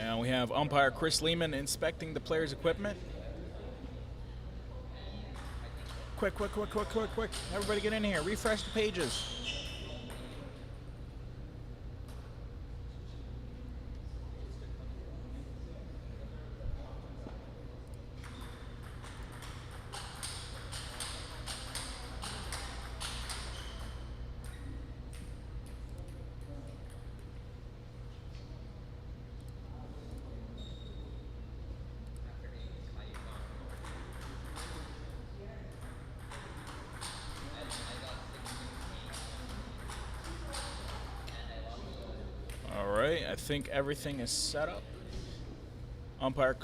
Now we have umpire Chris Lehman inspecting the player's equipment. Quick, quick, quick, quick, quick, quick. Everybody get in here. Refresh the pages. Alright, I think everything is set up. Umpire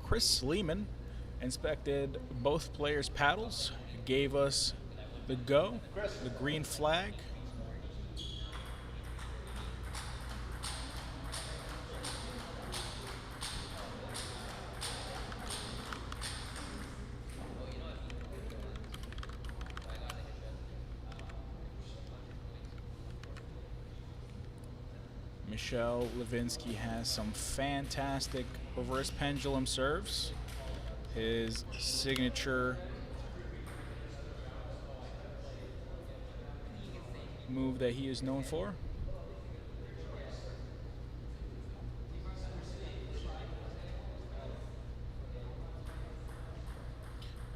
Chris Lehman inspected both players' paddles, gave us the go, the green flag. MISHEL Levinsky has some fantastic reverse pendulum serves. His signature move that he is known for.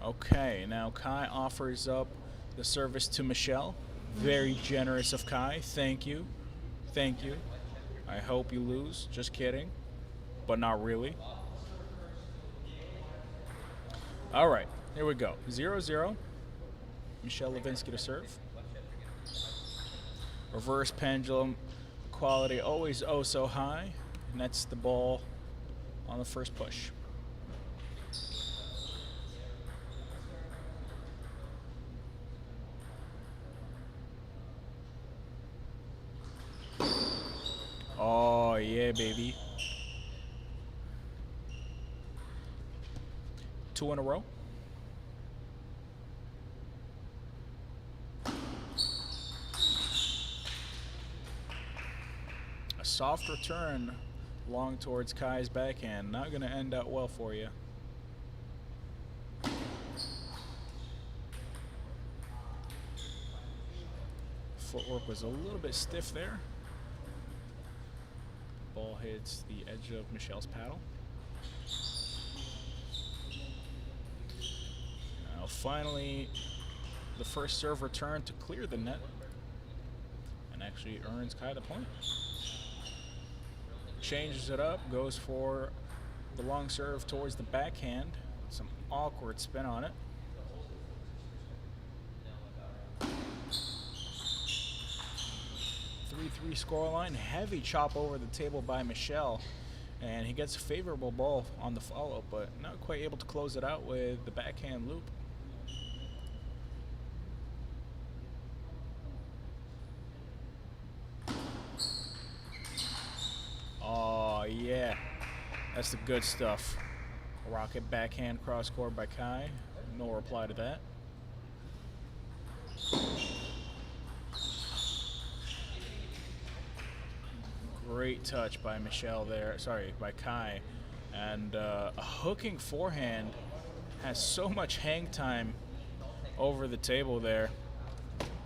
Okay, now Kai offers up the service to MISHEL. Very generous of Kai. Thank you. Thank you. I hope you lose. Just kidding. But not really. All right, here we go. 0-0. MISHEL Levinsky to serve. Reverse pendulum quality always oh so high. Nets the ball on the first push. Oh, yeah, baby. 2 in a row. A soft return long towards Kai's backhand. Not going to end out well for you. Footwork was a little bit stiff there. Ball hits the edge of MISHEL's paddle. Now finally, the first serve return to clear the net and actually earns Kai the point. Changes it up, goes for the long serve towards the backhand. Some awkward spin on it. 3-3 scoreline. Heavy chop over the table by MISHEL, and he gets a favorable ball on the follow, but not quite able to close it out with the backhand loop. Oh yeah, that's the good stuff. Rocket backhand cross court by Kai. No reply to that. Great touch by MISHEL there, sorry, by Kai. And a hooking forehand has so much hang time over the table there.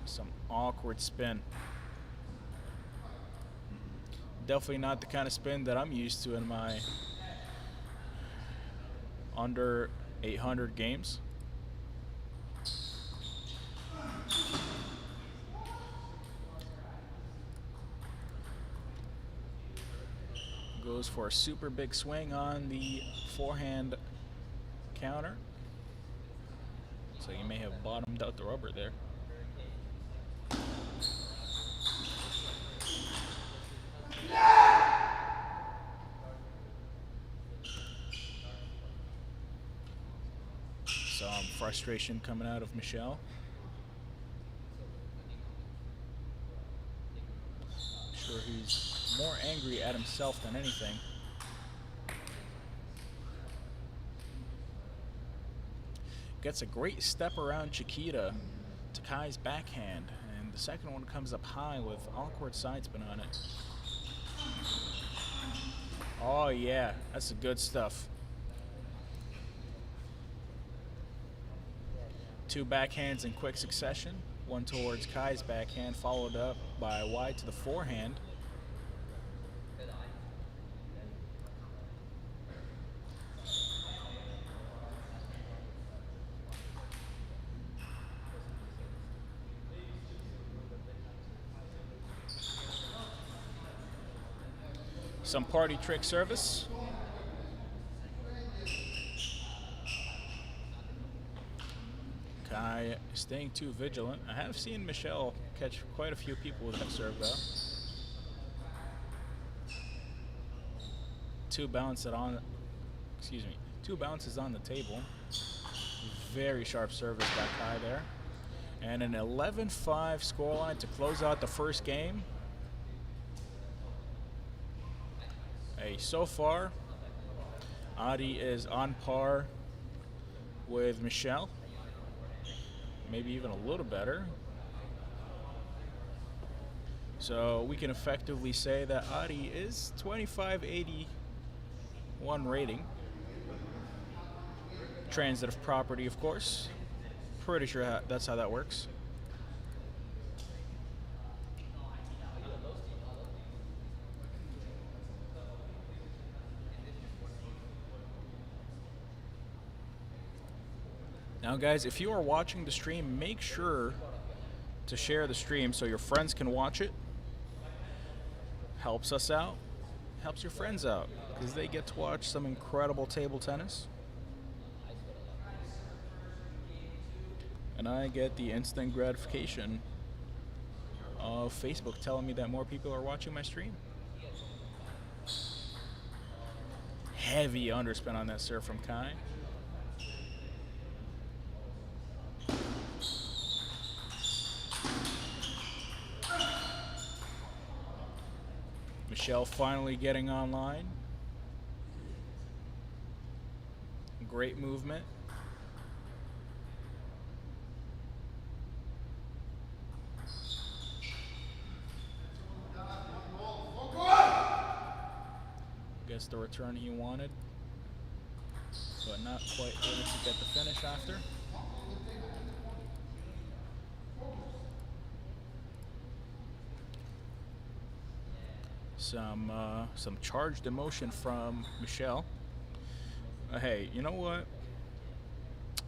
Some awkward spin. Definitely not the kind of spin that I'm used to in my under 800 games. Goes for a super big swing on the forehand counter. So you may have bottomed out the rubber there. Some frustration coming out of MISHEL. I'm sure he's more angry at himself than anything. Gets a great step around Chiquita to Kai's backhand, and the second one comes up high with awkward side spin on it. Oh, yeah. That's the good stuff. Two backhands in quick succession. One towards Kai's backhand, followed up by a wide to the forehand. Some party trick service. Kai staying too vigilant. I have seen Michelle catch quite a few people with that serve, though. Two bounces on the table. Very sharp service by Kai there. And an 11-5 scoreline to close out the first game. Hey, so far, Adi is on par with Michelle. Maybe even a little better. So we can effectively say that Adi is 2581 rating. Transitive property, of course. Pretty sure that's how that works. Now, guys, if you are watching the stream, make sure to share the stream so your friends can watch it. Helps us out, helps your friends out, because they get to watch some incredible table tennis. And I get the instant gratification of Facebook telling me that more people are watching my stream. Heavy underspin on that serve from Kai. Michelle finally getting online. Great movement. Gets the return he wanted, but not quite able to get the finish after. Some charged emotion from Michelle. Hey, you know what?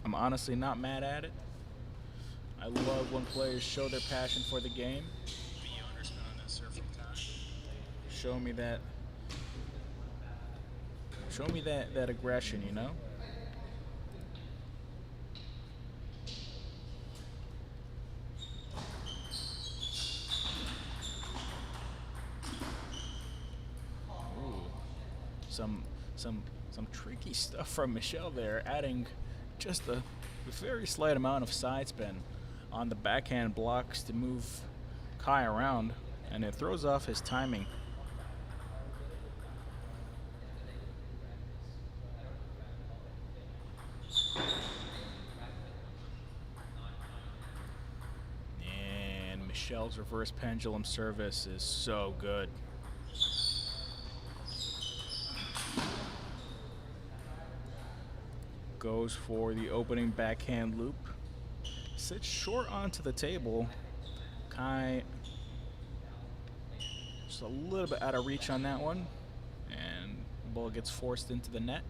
I'm honestly not mad at it. I love when players show their passion for the game. Show me that aggression, you know? Some tricky stuff from Michelle there, adding just a very slight amount of side spin on the backhand blocks to move Kai around, and it throws off his timing. And Michelle's reverse pendulum service is so good. Goes for the opening backhand loop. Sits short onto the table. Kai just a little bit out of reach on that one. And the ball gets forced into the net.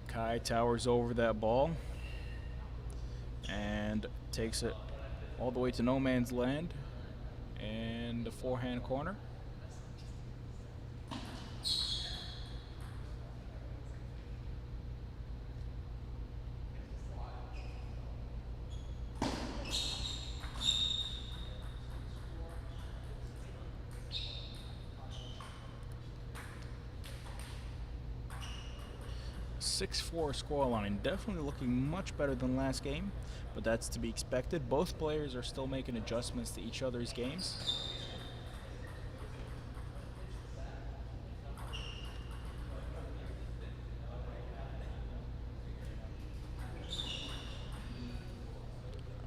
Kai towers over that ball and takes it all the way to no man's land and the forehand corner. .64 scoreline, definitely looking much better than last game, but that's to be expected. Both players are still making adjustments to each other's games.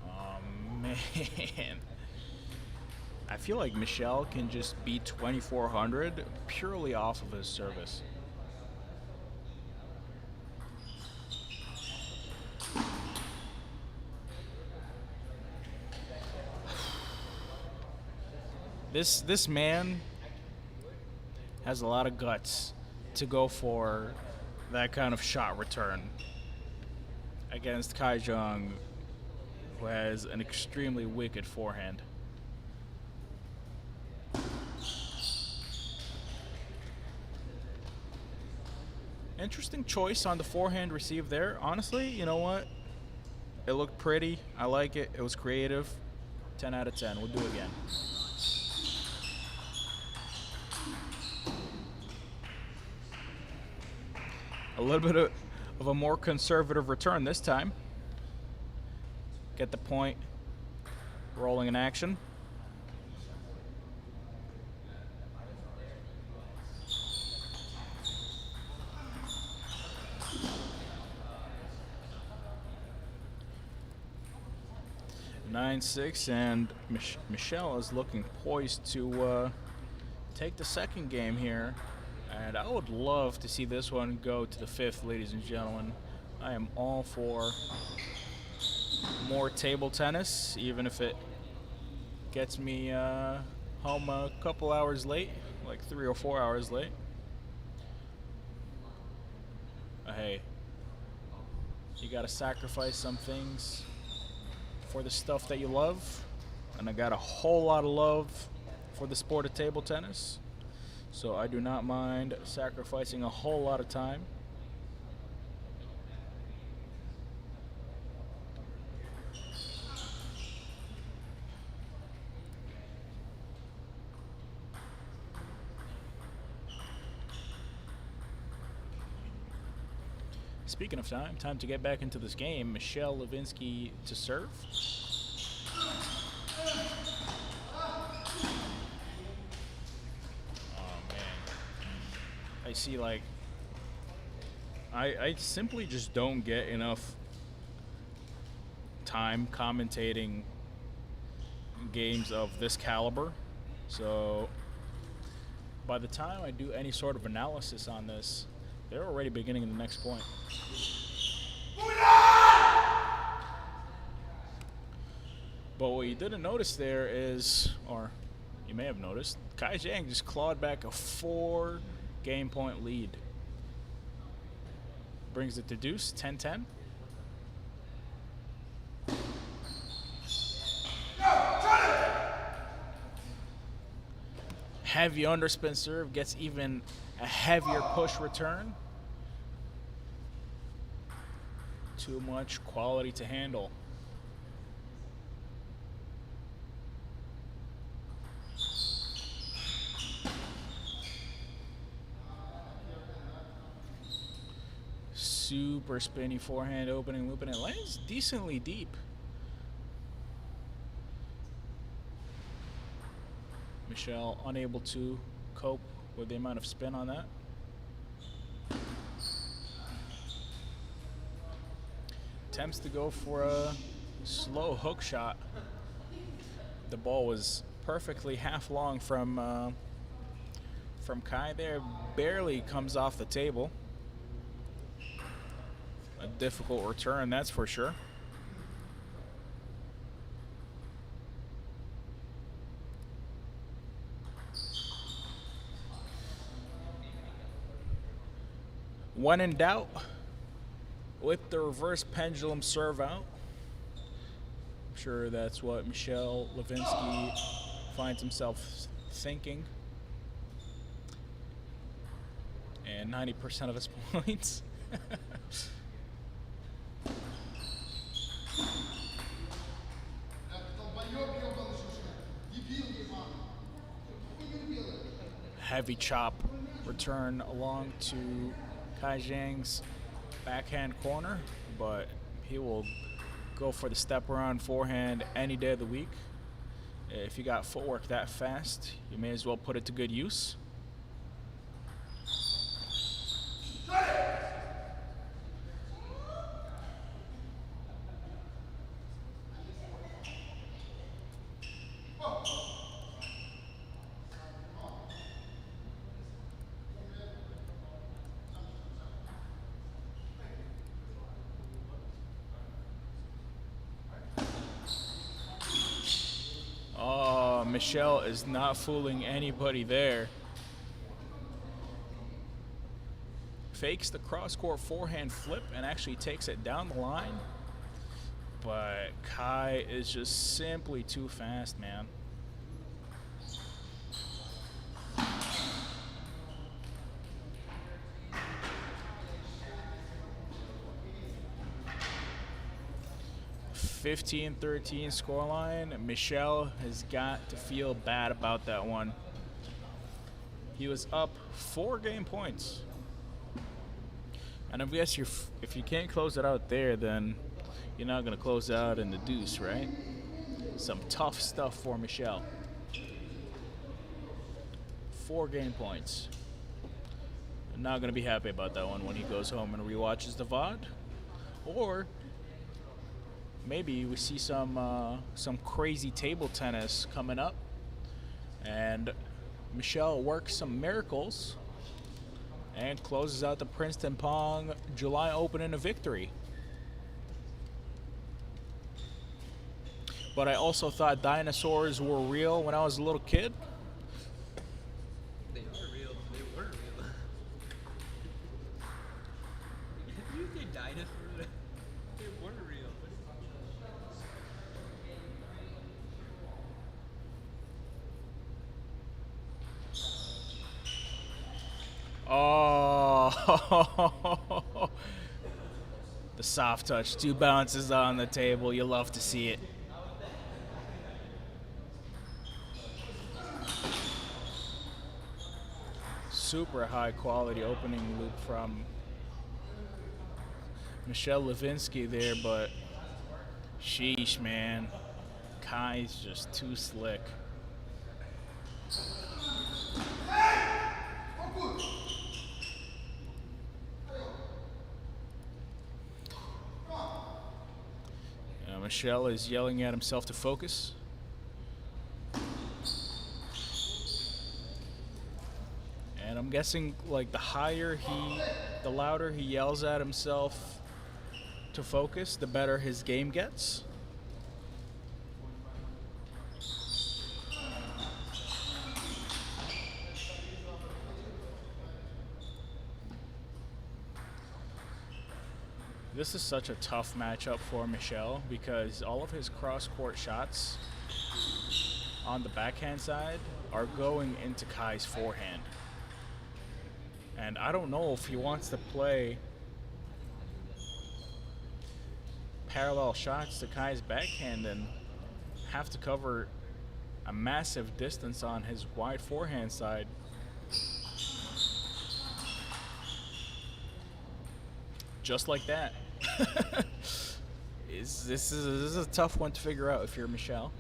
Oh man, Man, I feel like Michel can just beat 2400 purely off of his service. This man has a lot of guts to go for that kind of shot return against ZHANG, who has an extremely wicked forehand. Interesting choice on the forehand receive there. Honestly, you know what? It looked pretty. I like it. It was creative. 10 out of 10. We'll do it again. A little bit of a more conservative return this time. Get the point. Rolling in action. Nine, 6, and Michel is looking poised to take the second game here. And I would love to see this one go to the 5th, ladies and gentlemen. I am all for more table tennis, even if it gets me home a couple hours late, like 3 or 4 hours late. Hey, you gotta sacrifice some things for the stuff that you love, and I got a whole lot of love for the sport of table tennis, so I do not mind sacrificing a whole lot of time. Speaking of time to get back into this game. MISHEL LEVINSKI to serve. Oh man, I see. Like, I simply just don't get enough time commentating games of this caliber. So by the time I do any sort of analysis on this, they're already beginning the next point. But what you didn't notice there is, or you may have noticed, ZHANG just clawed back a 4 game point lead. Brings it to deuce, 10-10. Heavy underspin serve gets even a heavier push return. Too much quality to handle. Super spinny forehand opening, looping it. Lands decently deep. Michel unable to cope with the amount of spin on that. Attempts to go for a slow hook shot. The ball was perfectly half long from Kai there. Barely comes off the table. A difficult return, that's for sure. When in doubt, whip the reverse pendulum serve out. I'm sure that's what MISHEL LEVINSKI finds himself thinking. And 90% of his points. Heavy chop return along to ZHANG's backhand corner, but he will go for the step around forehand any day of the week. If you got footwork that fast, you may as well put it to good use. Michelle is not fooling anybody there. Fakes the cross-court forehand flip and actually takes it down the line. But Kai is just simply too fast, man. (15-13) scoreline. Michel has got to feel bad about that one. He was up 4 game points. And I guess if you can't close it out there, then you're not going to close it out in the deuce, right? Some tough stuff for Michel. 4 game points. I'm not going to be happy about that one when he goes home and rewatches the VOD. Or maybe we see some crazy table tennis coming up, and Michel works some miracles and closes out the Princeton Pong July Open in a victory. But I also thought dinosaurs were real when I was a little kid. They are real. They were real. You say dinosaurs? They were real. Oh, the soft touch, 2 bounces on the table. You love to see it. Super high quality opening loop from MISHEL LEVINSKI there, but sheesh, man. Kai's just too slick. Michel is yelling at himself to focus. And I'm guessing, like, the louder he yells at himself to focus, the better his game gets. This is such a tough matchup for Michel because all of his cross-court shots on the backhand side are going into Kai's forehand. And I don't know if he wants to play parallel shots to Kai's backhand and have to cover a massive distance on his wide forehand side. Just like that. This is a tough one to figure out if you're Michel.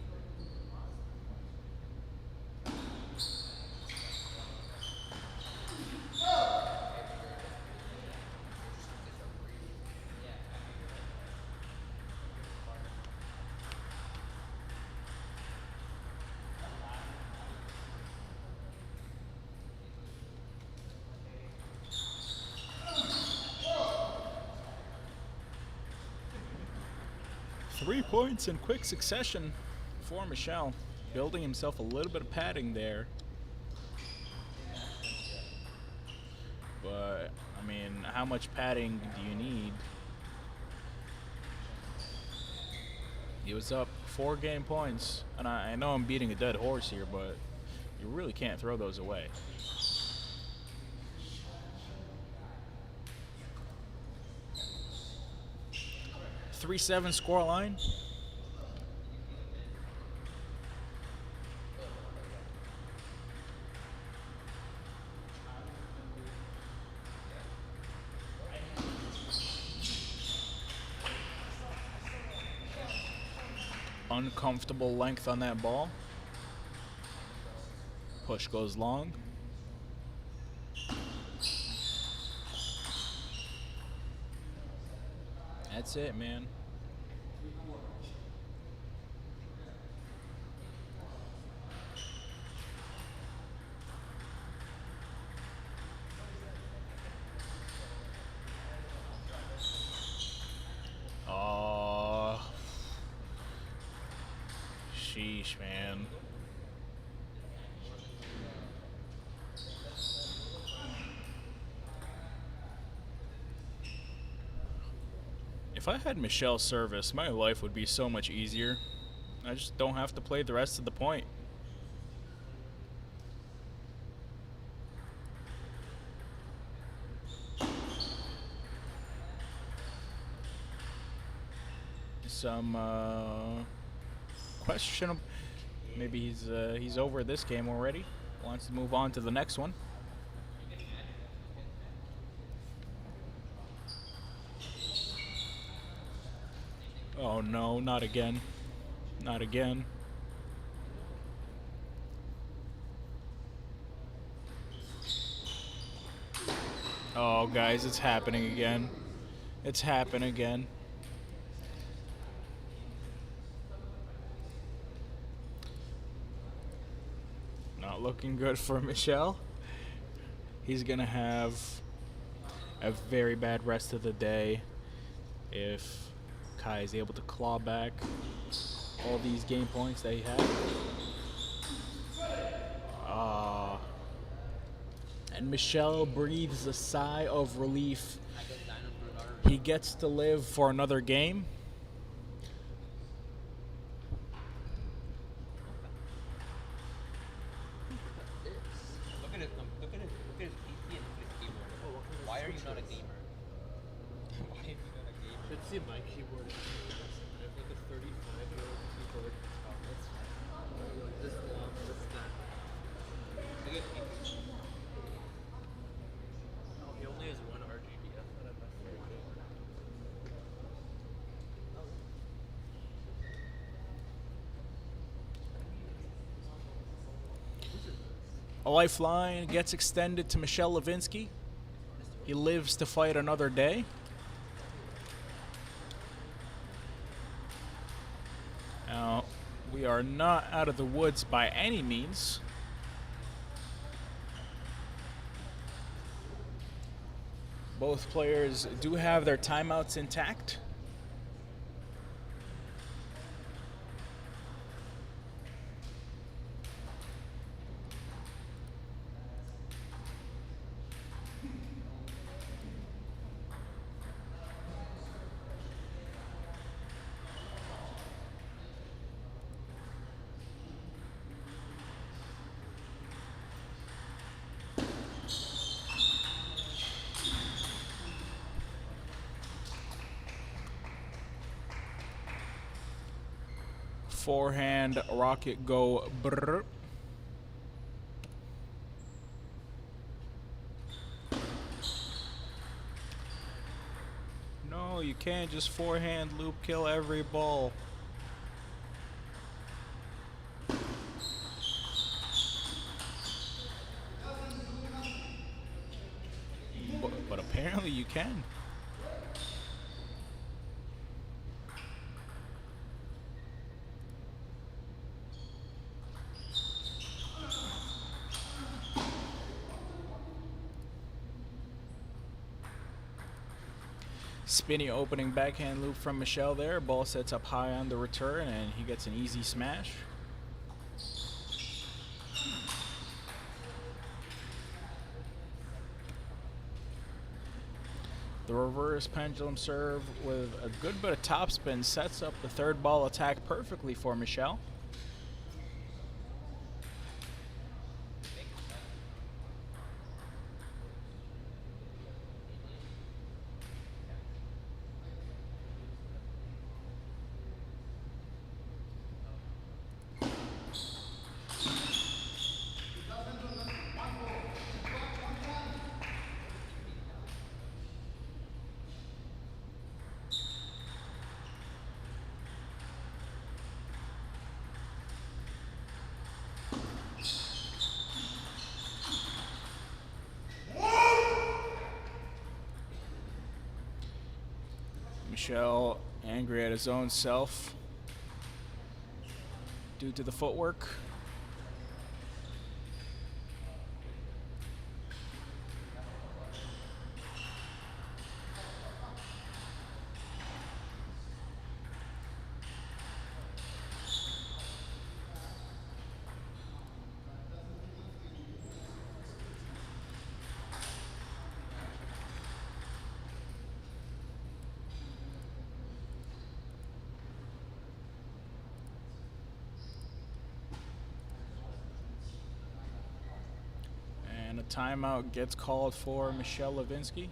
Three points in quick succession for Michel, building himself a little bit of padding there. But, I mean, how much padding do you need? He was up 4 game points, and I know I'm beating a dead horse here, but you really can't throw those away. (3-7) scoreline. Uncomfortable length on that ball. Push goes long. That's it, man. Oh, sheesh, man. If I had Michelle's service, my life would be so much easier. I just don't have to play the rest of the point. Some questionable. Maybe he's over this game already. Wants to move on to the next one. Oh no, not again. Not again. Oh, guys, it's happening again. It's happening again. Not looking good for Michel. He's gonna have a very bad rest of the day if Kai is able to claw back all these game points that he had. And Michel breathes a sigh of relief. He gets to live for another game. Look at his PC and his keyboard. Why are you not a gamer? Why are you not a gamer? Should see my keyboard. I have like a 35-year-old keyboard. That's this long, this that. Look at PC. He only has one RGBF that I'm not very good. A lifeline gets extended to Michel Levinsky. He lives to fight another day. Now, we are not out of the woods by any means. Both players do have their timeouts intact. Forehand rocket go brrr. No, you can't just forehand loop kill every ball. But apparently you can. Spinny opening backhand loop from Michel there. Ball sets up high on the return and he gets an easy smash. The reverse pendulum serve with a good bit of topspin sets up the third ball attack perfectly for Michel. Michel angry at his own self due to the footwork. timeout gets called for MISHEL LEVINSKI.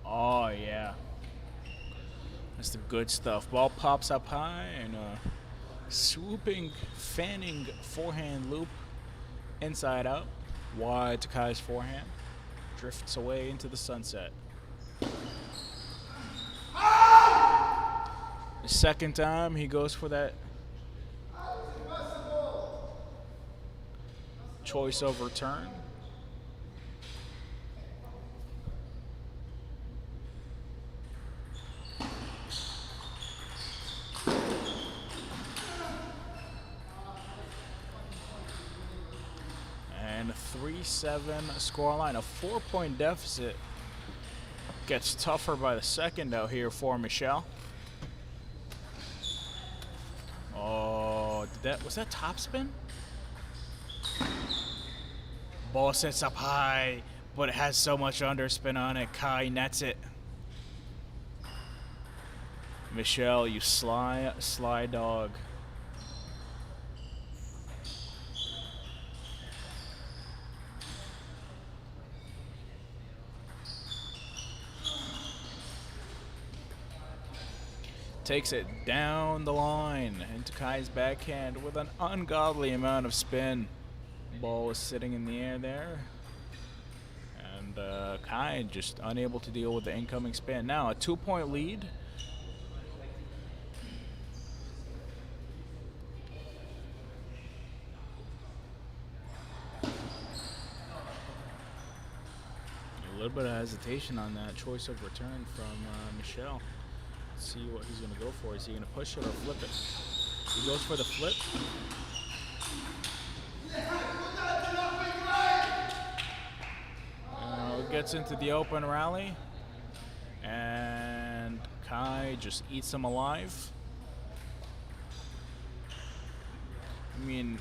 Oh, yeah. That's the good stuff. Ball pops up high and swooping, fanning forehand loop inside out. Wide to Kai's forehand. Drifts away into the sunset. The second time he goes for that choice of return. And a 3-7 scoreline. A 4-point deficit gets tougher by the second out here for MISHEL. Oh, was that topspin? Ball sets up high, but it has so much underspin on it. Kai nets it. MISHEL, you sly dog. Takes it down the line into Kai's backhand with an ungodly amount of spin. Ball is sitting in the air there. And Kai just unable to deal with the incoming spin. Now a 2-point lead. A little bit of hesitation on that choice of return from MISHEL. See what he's going to go for. Is he going to push it or flip it? He goes for the flip. Gets into the open rally. And Kai just eats him alive. I mean,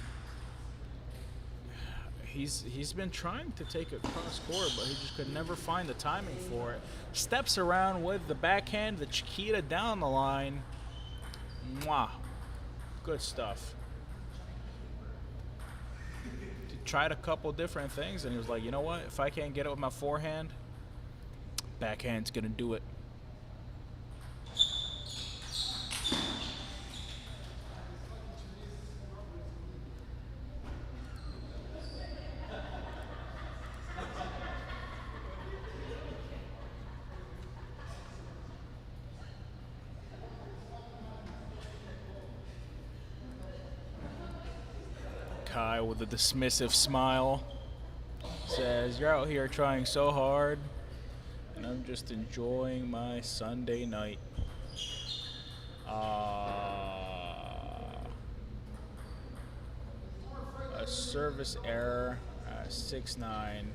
he's been trying to take it cross court, but he just could never find the timing for it. Steps around with the backhand, the Chiquita down the line. Mwah. Good stuff. He tried a couple different things, and he was like, you know what? If I can't get it with my forehand, backhand's gonna do it. Kai with a dismissive smile says, you're out here trying so hard, and I'm just enjoying my Sunday night. A service error, 6-9.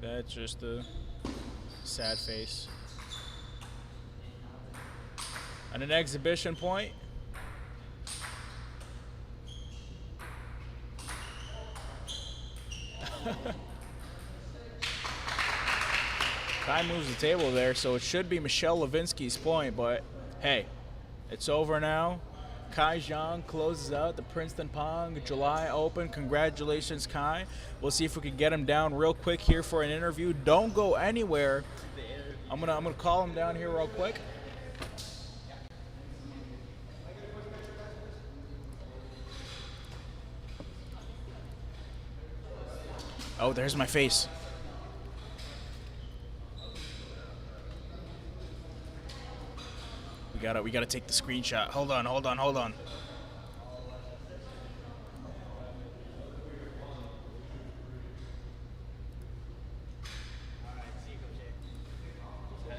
That's just a sad face. And an exhibition point. Kai moves the table there, so it should be MISHEL LEVINSKI's point, but hey, it's over now. Kai ZHANG closes out the Princeton Pong July Open. Congratulations, Kai. We'll see if we can get him down real quick here for an interview. Don't go anywhere. I'm gonna call him down here real quick. Oh, there's my face. We gotta take the screenshot. Hold on. Heading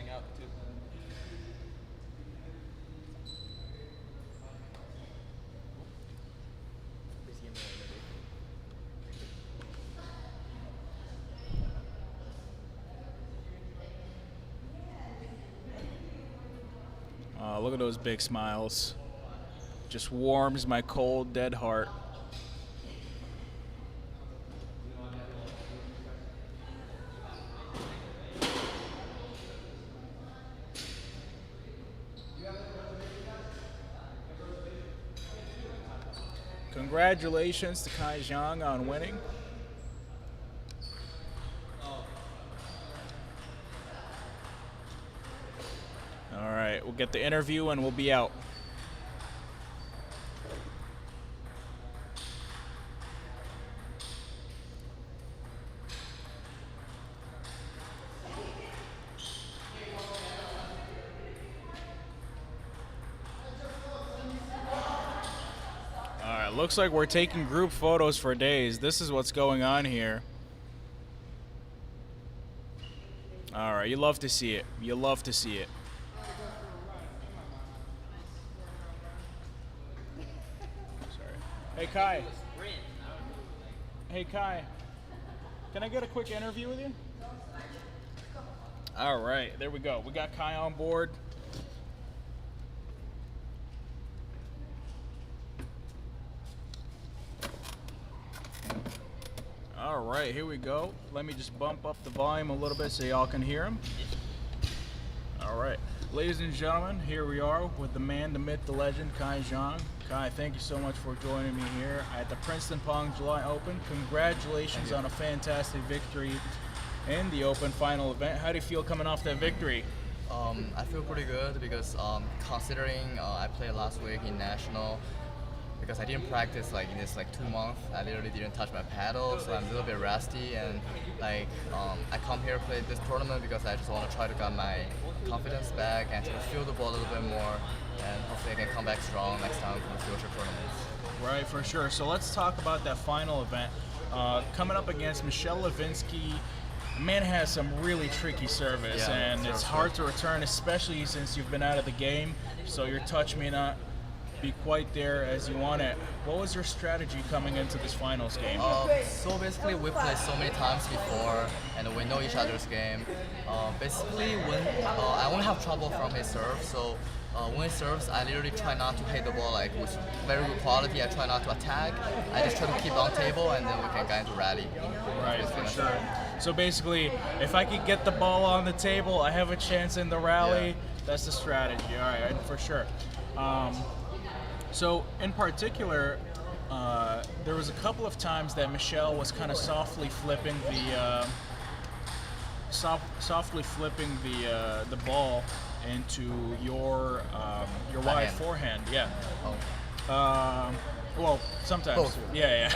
out too. Look at those big smiles. just warms my cold, dead heart. Congratulations to Kai Zhang on winning. All right, we'll get the interview and we'll be out. All right, looks like we're taking group photos for days. This is what's going on here. All right, you love to see it. You love to see it. Sorry. Hey, Kai. Hey, Kai. Can I get a quick interview with you? All right, there we go. We got Kai on board. All right, here we go. Let me just bump up the volume a little bit so y'all can hear him. All right, ladies and gentlemen, here we are with the man, the myth, the legend, Kai Zhang. Kai, thank you so much for joining me here at the Princeton Pong July Open. Congratulations on a fantastic victory in the Open final event. How do you feel coming off that victory? I feel pretty good because considering I played last week in national, because I didn't practice like in this 2 months. I literally didn't touch my paddle, so I'm a little bit rusty. And I come here to play this tournament because I just want to try to get my confidence back and to feel the ball a little bit more, and hopefully I can come back strong next time for the future tournaments. Right, for sure. So let's talk about that final event. Coming up against MISHEL LEVINSKI. The man has some really tricky service, and it's hard to return, especially since you've been out of the game. So your touch may not be quite there as you want it. What was your strategy coming into this finals game? So basically, we played so many times before, and we know each other's game. Basically, when I won't have trouble from his serve, so when he serves, I literally try not to hit the ball with very good quality. I try not to attack. I just try to keep on table, and then we can get into rally. Right, for sure. So basically, if I could get the ball on the table, I have a chance in the rally. Yeah. That's the strategy. All right, for sure. So in particular, there was a couple of times that MISHEL was kind of softly flipping the ball into your wide forehand. Yeah. Oh. Well, sometimes. Both. Yeah.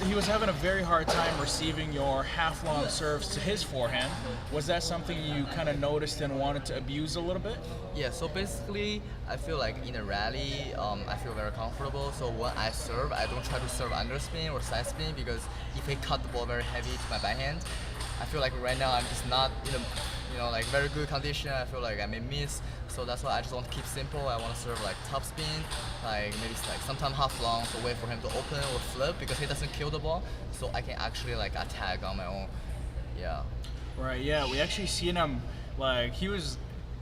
He was having a very hard time receiving your half-long serves to his forehand. Was that something you kind of noticed and wanted to abuse a little bit? Yeah, so basically, I feel like in a rally, I feel very comfortable. So when I serve, I don't try to serve underspin or side spin, because if I cut the ball very heavy to my backhand, I feel like right now I'm just not in a very good condition. I feel like I may miss. So that's why I just want to keep simple. I want to serve top spin, maybe sometime half long, so wait for him to open or flip, because he doesn't kill the ball, so I can actually attack on my own. Yeah. Right. Yeah. We actually seen him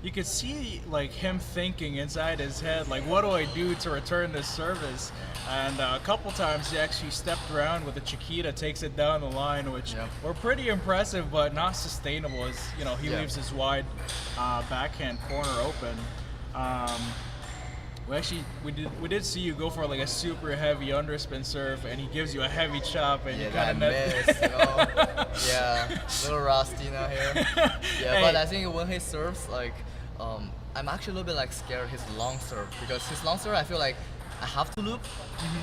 you could see him thinking inside his head, what do I do to return this service? And a couple times he actually stepped around with a Chiquita, takes it down the line, which were pretty impressive, but not sustainable. As he leaves his wide backhand corner open. We did see you go for a super heavy underspin serve, and he gives you a heavy chop, and you kind of missed. Yeah, a little rusty now here. Yeah, hey. But I think when he serves, I'm actually a little bit scared his long serve, because his long serve I feel like I have to loop,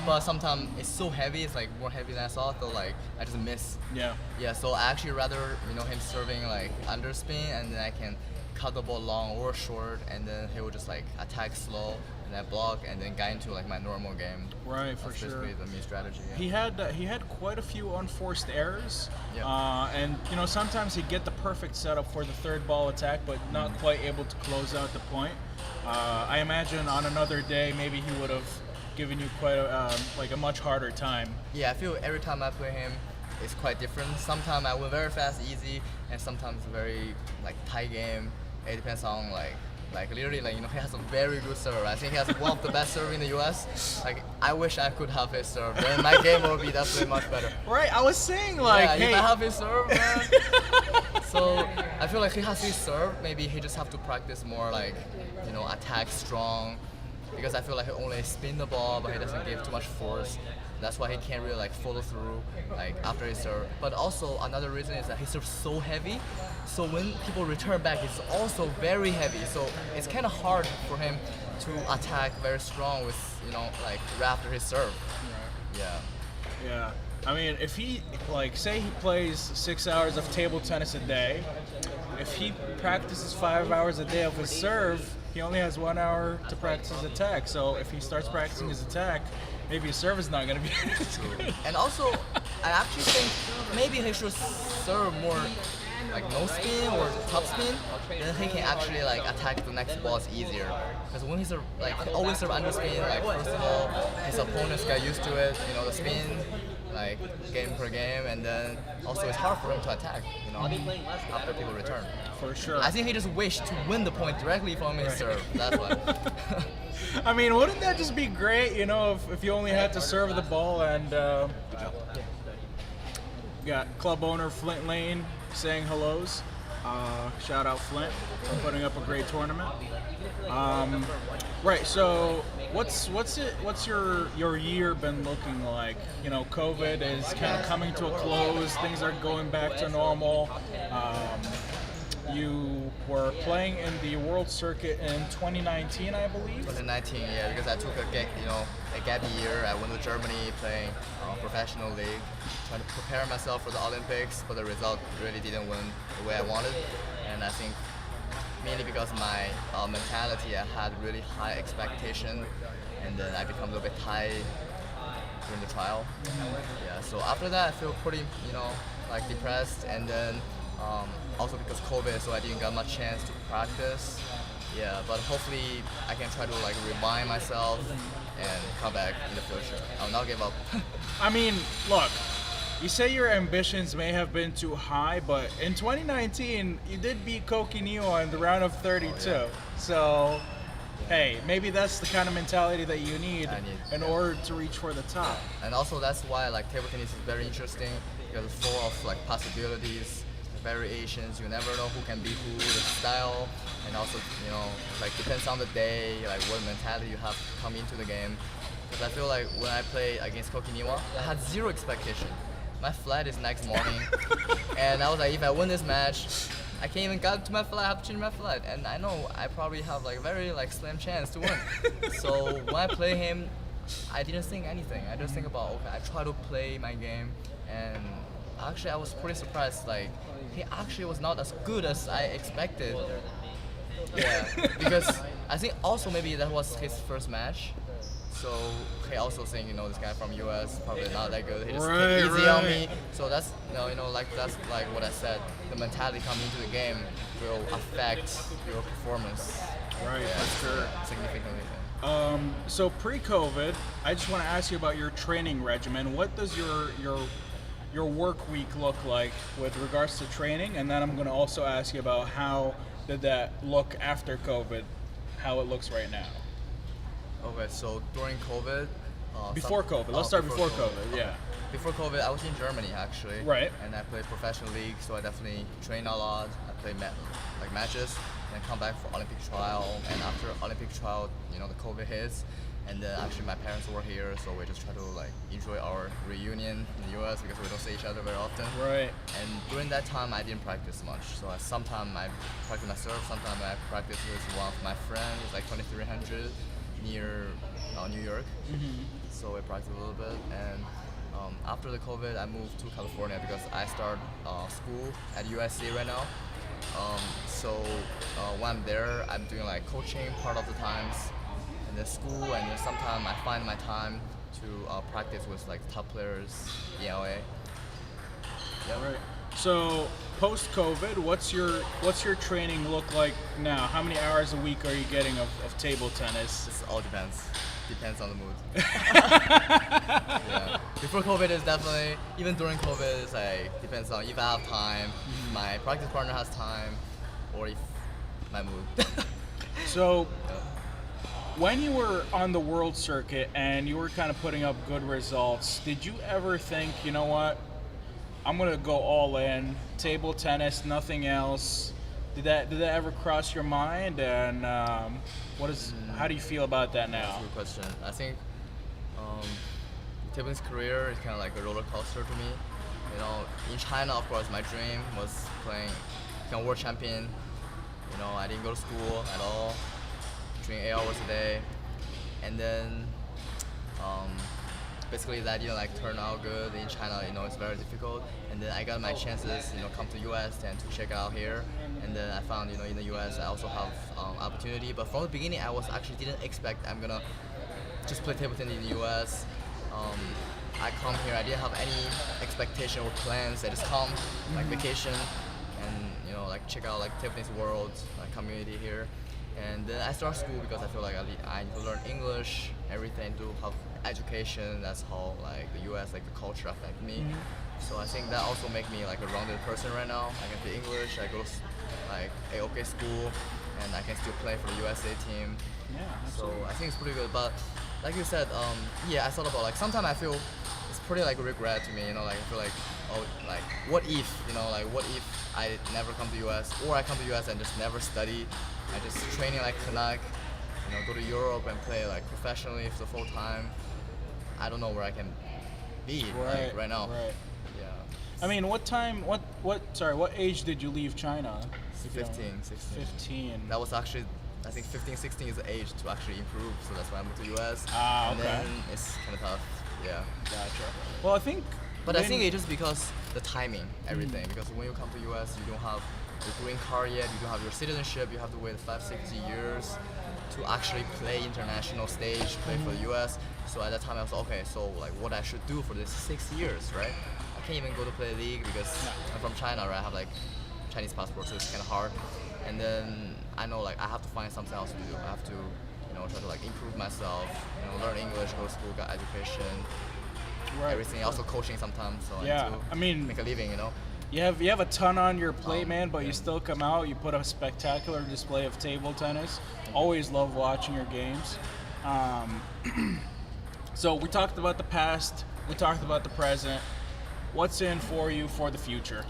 but sometimes it's so heavy, it's more heavy than I thought, so I just miss. Yeah. Yeah, so I actually rather him serving underspin, and then I can cut the ball long or short, and then he will just attack slow, and I block, and then get into my normal game. Right, for That's sure. Basically the main strategy. Yeah. He had quite a few unforced errors, yeah. And sometimes he'd get the perfect setup for the third ball attack, but not quite able to close out the point. I imagine on another day maybe he would have given you quite a much harder time. Yeah, I feel every time I play him, it's quite different. Sometimes I win very fast, easy, and sometimes very tight game. It depends on Like literally, like he has a very good serve. I think he has one of the best serve in the U.S. Like I wish I could have his serve. Then my game would be definitely much better. Right, I was saying like, Yeah, hey. if I have his serve, man. So I feel like he has his serve. Maybe he just have to practice more, like attack strong, because I feel like he only spin the ball, but he doesn't give too much force. That's why he can't really like follow through like after his serve. But also another reason is that his serve so heavy. So when people return back, it's also very heavy. So it's kind of hard for him to attack very strong with like right after his serve. Yeah. Yeah. I mean, if he, like, say he plays 6 hours of table tennis a day, if he practices 5 hours a day of his serve, he only has 1 hour to practice his attack. So if he starts practicing his attack, maybe his serve is not going to be as good. And also, I actually think maybe he should serve more like no spin or top spin, then he can actually like attack the next balls easier. Because when he's like he always serve under spin, like first of all, his opponents get used to it, the spin, like game per game, and then also it's hard for him to attack, after people return. For sure. I think he just wished to win the point directly from his serve. That's why. I mean, wouldn't that just be great, if you only had to serve the ball and got club owner Flint Lane saying hellos. Shout out Flint for putting up a great tournament. Right, so what's your year been looking like? COVID is kind of coming to a close. Things are going back to normal. You were playing in the World Circuit in 2019, I believe. 2019, yeah, because I took a gap year. I went to Germany playing professional league, trying to prepare myself for the Olympics, but the result really didn't win the way I wanted. And I think mainly because my mentality, I had really high expectation, and then I become a little bit high during the trial. Yeah, so after that I feel pretty, like depressed, and then also because COVID, so I didn't get much chance to practice. Yeah, but hopefully I can try to like revive myself and come back in the future. I'll not give up. I mean, look, you say your ambitions may have been too high, but in 2019 you did beat Koki Niwa in the round of 32. Oh, yeah. So, hey, maybe that's the kind of mentality that you need in order to reach for the top. And also that's why like table tennis is very interesting, because it's full of like possibilities, variations. You never know who can beat who, the style, and also like depends on the day, like what mentality you have to come into the game. Because I feel like when I play against Koki Niwa, I had zero expectation. My flight is next morning, and I was like, if I win this match, I can't even get to my flight. I have to change my flight, and I know I probably have like very like slim chance to win. So when I play him, I didn't think anything. I just think about, okay, I try to play my game, and actually I was pretty surprised. Like he actually was not as good as I expected. Yeah, because I think also maybe that was his first match. So he also think, this guy from US probably not that good. He just took it easy on me. So that's that's like what I said. The mentality coming into the game will affect your performance. Right, Yeah, for sure. significantly. So pre-COVID, I just want to ask you about your training regimen. What does your work week look like with regards to training? And then I'm going to also ask you about how did that look after COVID, how it looks right now. Okay, so during COVID. Before COVID, let's start before COVID. Yeah. Before COVID, I was in Germany actually. Right. And I played professional league, so I definitely train a lot. I play matches, and come back for Olympic trial. And after Olympic trial, the COVID hits, and then actually my parents were here, so we just try to like enjoy our reunion in the US because we don't see each other very often. Right. And during that time, I didn't practice much. So sometimes I practice my serve, sometimes I practice with one of my friends, it's like 2300 near New York. Mm-hmm. So I practiced a little bit, and after the COVID, I moved to California because I start school at USC right now. So when I'm there, I'm doing like coaching part of the times, and then school, and then sometimes I find my time to practice with like top players in LA. Yep. Right. So post-COVID, what's your training look like now? How many hours a week are you getting of table tennis? This all depends. Depends on the mood. Yeah. Before COVID is definitely, even during COVID, it's like depends on if I have time, my practice partner has time, or if my mood. So, when you were on the world circuit and you were kind of putting up good results, did you ever think, you know what, I'm gonna go all in, table tennis, nothing else? Did that ever cross your mind? And how do you feel about that That's now? a good question. I think um, table tennis career is kind of like a roller coaster to me. You know, in China, of course, my dream was playing, become world champion. You know, I didn't go to school at all, training 8 hours a day, and then um, basically that didn't like turn out good in China. You know, it's very difficult. And then I got my chances, you know, come to US and to check out here. And then I found, you know, in the US I also have opportunity. But from the beginning, I was actually didn't expect I'm gonna just play table tennis in the US. Um, I come here, I didn't have any expectation or plans. I just come like vacation and you know like check out like table tennis world like community here. And then I start school because I feel like I need to learn English, everything to have education. That's how like the US like the culture affect me. So I think that also make me like a rounded person right now. I can speak English. I go to like a school, and I can still play for the USA team. Yeah, So absolutely. I think it's pretty good. But like you said, yeah, I thought about like sometimes I feel it's pretty like regret to me. You know, like I feel like oh like what if what if I never come to US or I come to US and just never study. I just training like Canuck, you know, go to Europe and play like professionally for the full time. I don't know where I can be like right now. Right. Yeah. I mean, what age did you leave China? If you don't- 15, 16. 15. That was actually, I think 15, 16 is the age to actually improve. So that's why I moved to US. Ah, And okay. then it's kind of tough. Yeah. Gotcha. Well, I think. But I when- think it's just because the timing, everything. Because when you come to US, you don't have your green card yet. You don't have your citizenship. You have to wait 5, 6 years to actually play international stage, play for the US. So at that time, I was okay. So like, what I should do for this 6 years, right? I can't even go to play league because I'm from China, right? I have like Chinese passport, so it's kind of hard. And then I know like I have to find something else to do. I have to, you know, try to like improve myself. You know, learn English, go to school, get education, Right. everything. Also coaching sometimes. So Yeah, I need to I mean- make a living. You know. You have a ton on your plate, man, but you yeah. still come out. You put a spectacular display of table tennis. Always love watching your games. So we talked about the past. We talked about the present. What's in for you for the future?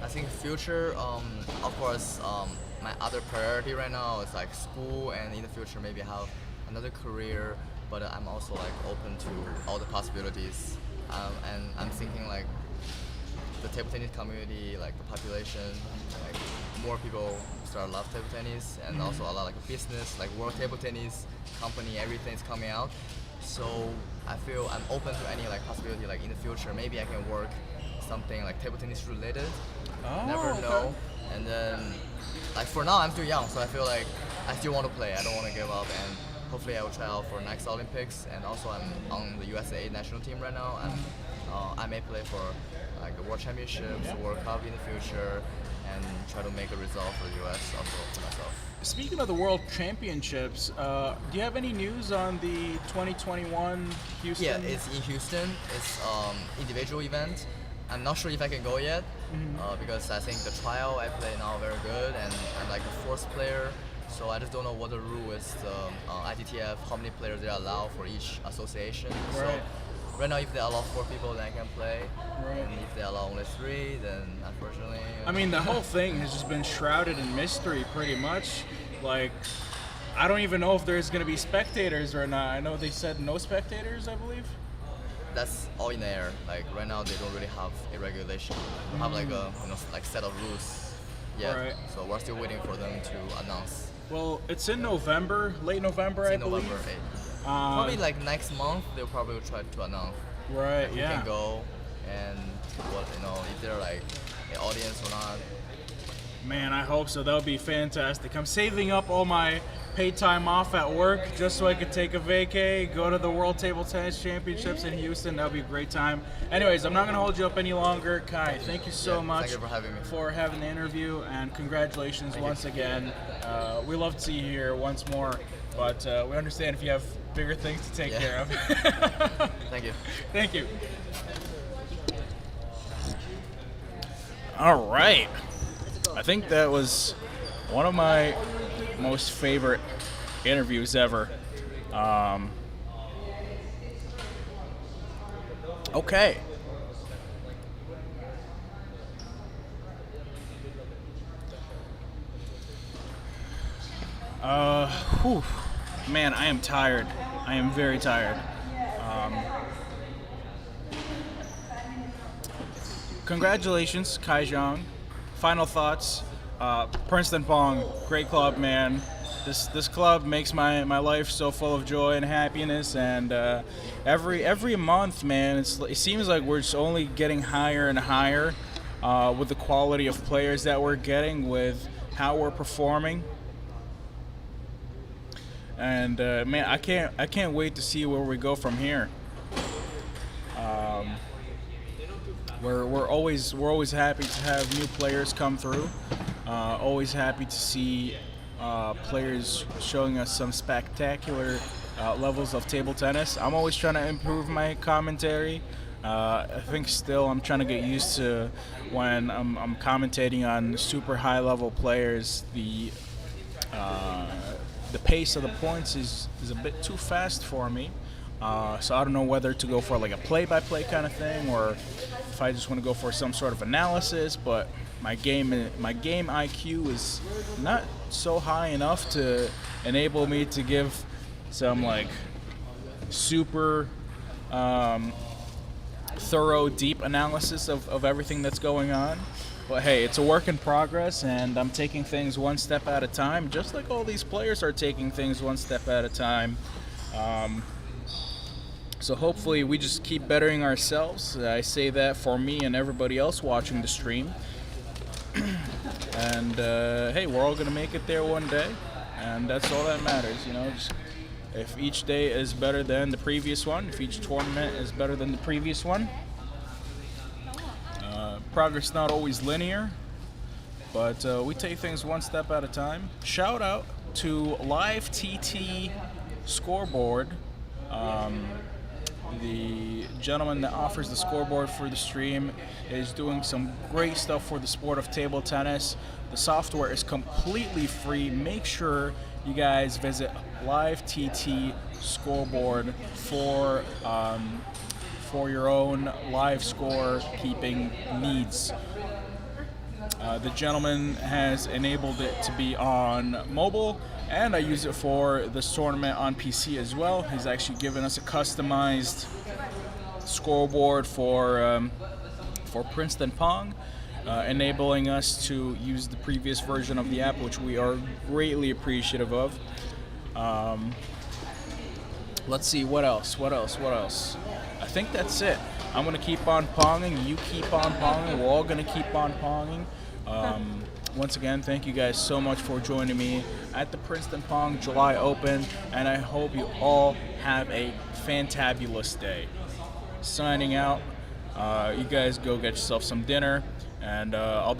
I think future, of course, my other priority right now is like school, and in the future maybe have another career. But I'm also like open to all the possibilities, and I'm thinking like the table tennis community, like the population, like more people start love table tennis, and also a lot like business, like world table tennis company, everything's coming out. So I feel I'm open to any like possibility, like in the future maybe I can work something like table tennis related. Oh, Never okay. know. And then like for now I'm still young, so I feel like I still want to play. I don't want to give up, and hopefully I will try out for next Olympics. And also I'm on the USA national team right now, and I may play for like the World Championships, World Cup in the future, and try to make a result for the US also for myself. Speaking of the World Championships, do you have any news on the 2021 Houston? Yeah, it's in Houston. It's individual event. I'm not sure if I can go yet because I think the trial I play now very good, and I'm like the fourth player. So I just don't know what the rule is, ITTF, how many players they allow for each association. So Right. right now, if they allow 4 people, then I can play. Right. And if they allow only 3, then unfortunately. I mean, the whole thing has just been shrouded in mystery, pretty much. Like, I don't even know if there's going to be spectators or not. I know they said no spectators, I believe. that's all in the air. Like right now, they don't really have a regulation. They have like a like set of rules yet. Right. So we're still waiting for them to announce. Well, it's in November, late November, It's I in believe. November 8th. Probably like next month, they'll probably try to announce Right, who yeah. can go and what if they're like an audience or not. Man, I hope so. That would be fantastic. I'm saving up all my paid time off at work just so I could take a vacay, go to the World Table Tennis Championships in Houston. That would be a great time. Anyways, I'm not going to hold you up any longer. Kai, thank you so Yeah, much thank you for having me. for having the interview, and congratulations once again. We love to see you here once more, but we understand if you have bigger things to take Yeah. care of. Thank you. Thank you. All right. I think that was one of my most favorite interviews ever. Okay. Whew. Man, I am tired. I am very tired. Congratulations, Kai Zhang. Final thoughts. Princeton Pong, great club, man. This club makes my life so full of joy and happiness, and every month, man, it seems like we're just only getting higher and higher with the quality of players that we're getting, with how we're performing. And man, I can't wait to see where we go from here. We're always happy to have new players come through. Always happy to see players showing us some spectacular levels of table tennis. I'm always trying to improve my commentary. I think still I'm trying to get used to when I'm commentating on super high level players. The pace of the points is a bit too fast for me. So I don't know whether to go for like a play-by-play kind of thing, or if I just want to go for some sort of analysis. But my game IQ is not so high enough to enable me to give some like super thorough, deep analysis of everything that's going on. But hey, it's a work in progress, and I'm taking things one step at a time, just like all these players are taking things one step at a time. So hopefully we just keep bettering ourselves. I say that for me and everybody else watching the stream. And hey, we're all gonna make it there one day, and that's all that matters, you know. Just, if each day is better than the previous one, if each tournament is better than the previous one. Progress not always linear, but we take things one step at a time. Shout out to Live TT Scoreboard. The gentleman that offers the scoreboard for the stream is doing some great stuff for the sport of table tennis. The software is completely free. Make sure you guys visit Live TT Scoreboard for your own live score keeping needs. The gentleman has enabled it to be on mobile, and I use it for this tournament on PC as well. He's actually given us a customized scoreboard for Princeton Pong, enabling us to use the previous version of the app, which we are greatly appreciative of. Let's see, what else? I think that's it. I'm going to keep on ponging. You keep on ponging. We're all going to keep on ponging. Once again, thank you guys so much for joining me at the Princeton Pong July Open, and I hope you all have a fantabulous day. Signing out. You guys go get yourself some dinner, and I'll be